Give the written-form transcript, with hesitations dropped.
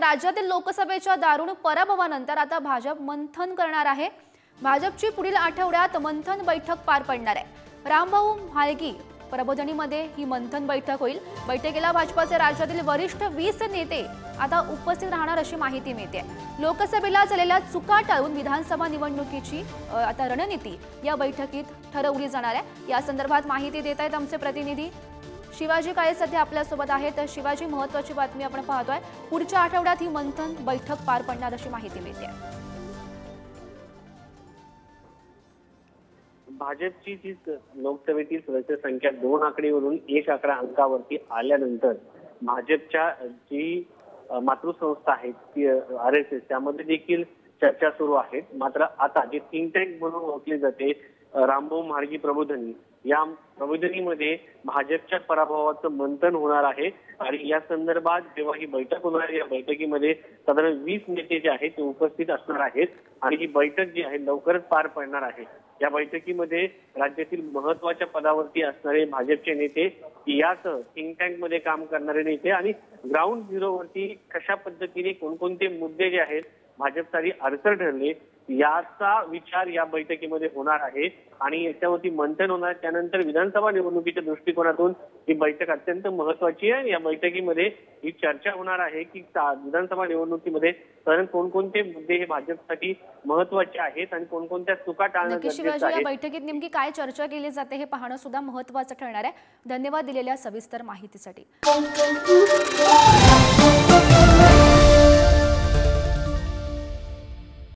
राज्यातील लोकसभेच्या दारुण पराभवानंतर आता भाजप मंथन करणार आहे। भाजपची पुढील आठवड्यात मंथन बैठक पार पडणार आहे। रामभाऊ म्हाळगी प्रबोधिनीमध्ये ही मंथन बैठक होईल। बैठकीला भाजपचे राज्यातील वरिष्ठ 20 नेते आता उपस्थित राहणार अशी माहिती मिळते। लोकसभेला झालेल्या चुका टाळून विधानसभा निवडणुकीची आता रणनीती या बैठकीत ठरवली जाणार आहे। या संदर्भात माहिती देत आहेत आमचे प्रतिनिधी शिवाजी काळे सध्या आपल्या सोबत आहेत। शिवाजी, महत्त्वाची बातमी आपण पाहतोय, पुढच्या आठवड्यात ही मंथन बैठक पार पडणार अशी माहिती मिळते। भाजपची जी लोकसभेतील सदस्य संख्या 2 आकडेवरून 1 आकडा अंकावरती आल्यानंतर भाजपच्या जी मातृसंस्था आहे ती RSS त्यामध्ये देखील चर्चा सुरू आहे। मात्र आता जे थिंक टँक म्हणून ओळखले जाते रामभाऊ म्हाळगी प्रबोधिनी, या प्रबोधिनीमध्ये भाजपच्या पराभवाचं मंथन होणार आहे आणि या संदर्भात जेव्हा ही बैठक होणार आहे या बैठकीमध्ये साधारण 20 नेते जे आहेत ते उपस्थित असणार आहेत आणि ही बैठक जी आहे लवकरच पार पडणार आहे। या बैठकीमध्ये राज्यातील महत्त्वाच्या पदावरती असणारे भाजपचे नेते, याच थिंक टँक मध्ये काम करणारे नेते आणि ग्राउंड झिरोवरती कशा पद्धतीने कोणकोणते मुद्दे जे आहेत भाजपसाठी अडचण ठरले याचा विचार या बैठकीमध्ये होणार आहे आणि याच्यावरती मंथन होणार। त्यानंतर विधानसभा निवडणुकीच्या दृष्टिकोनातून ही बैठक अत्यंत महत्त्वाची आहे। या बैठकीमध्ये ही चर्चा होणार आहे की विधानसभा निवडणुकीमध्ये साधारण कोणकोणते मुद्दे हे भाजपसाठी महत्त्वाचे आहेत आणि कोणकोणत्या चुका टाळणं गरजेचं आहे। या बैठकीत नेमकी काय चर्चा केली जाते हे पाहणं सुद्धा महत्त्वाचं ठरणार आहे। धन्यवाद दिलेल्या सविस्तर माहितीसाठी।